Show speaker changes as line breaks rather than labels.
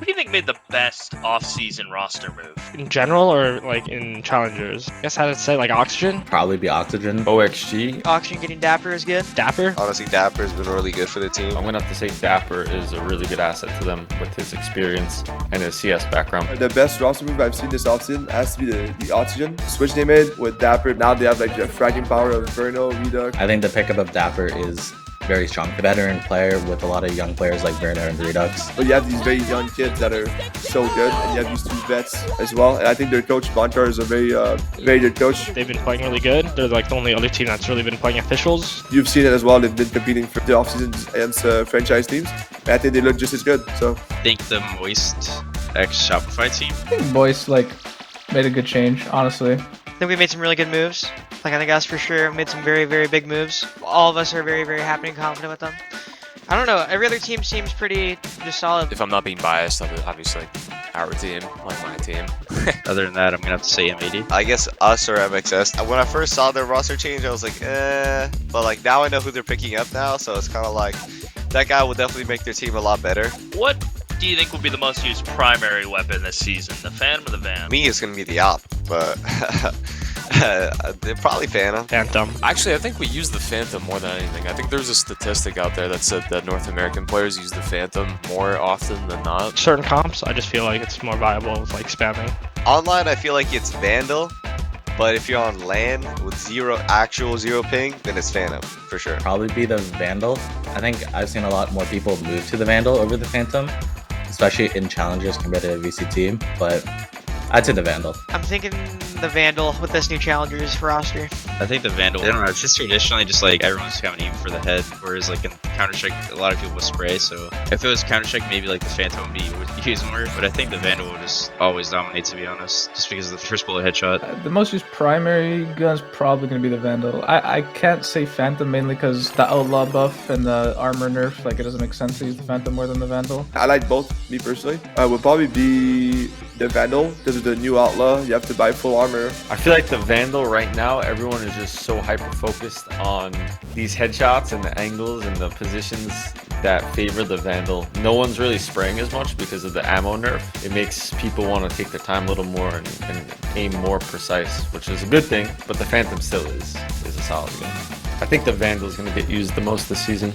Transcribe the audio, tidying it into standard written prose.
What do you think made the best off-season roster move?
In general or like in challengers? I guess I'd say like Oxygen.
Probably be Oxygen.
OXG.
Oxygen getting Dapper is good.
Dapper.
Honestly, Dapper's been really good for the team.
I'm gonna have to say Dapper is a really good asset to them with his experience and his CS background.
The best roster move I've seen this offseason has to be the Oxygen switch they made with Dapper. Now they have like the fracking power of Verno, Redux.
I think the pickup of Dapper is very strong. Veteran player with a lot of young players like Verno and Redux.
But you have these very young kids that are so good, and you have these two vets as well. And I think their coach Bonchar is a very good coach.
They've been playing really good. They're like the only other team that's really been playing officials.
You've seen it as well. They've been competing for the offseason against franchise teams. And I think they look just as good. So
I think the Moist X Shopify team.
I think Boyce made a good change, honestly.
I think we made some really good moves. I think us for sure made some very, very big moves. All of us are very, very happy and confident with them. I don't know. Every other team seems pretty just solid.
If I'm not being biased, obviously our team, like my team.
Other than that, I'm gonna have to say M80.
I guess us or MXS. When I first saw their roster change, I was like, but like now I know who they're picking up now, so it's kind of like that guy will definitely make their team a lot better.
What do you think will be the most used primary weapon this season? The Phantom or the Van?
Me is gonna be the op, but they're probably Phantom.
Phantom.
Actually, I think we use the Phantom more than anything. I think there's a statistic out there that said that North American players use the Phantom more often than not.
Certain comps, I just feel like it's more viable with like spamming.
Online, I feel like it's Vandal, but if you're on LAN with actual zero ping, then it's Phantom for sure.
Probably be the Vandal. I think I've seen a lot more people move to the Vandal over the Phantom, especially in challengers compared to a VC team, but I'd say the Vandal.
I'm thinking the Vandal with this new Challengers roster.
I think the Vandal, I don't know, it's just traditionally just like everyone's coming in for the head, whereas like in Counter-Strike, a lot of people will spray, so if it was Counter-Strike, maybe like the Phantom would use more, but I think the Vandal would just always dominate, to be honest, just because of the first bullet headshot.
The most used primary gun is probably going to be the Vandal. I can't say Phantom mainly because the Outlaw buff and the armor nerf, like it doesn't make sense to use the Phantom more than the Vandal.
I like both, me personally. Would probably be the Vandal because of the new Outlaw. You have to buy full armor.
I feel like the Vandal right now, everyone is just so hyper-focused on these headshots and the angles and the positions that favor the Vandal. No one's really spraying as much because of the ammo nerf. It makes people want to take their time a little more and aim more precise, which is a good thing, but the Phantom still is a solid gun. I think the Vandal is going to get used the most this season.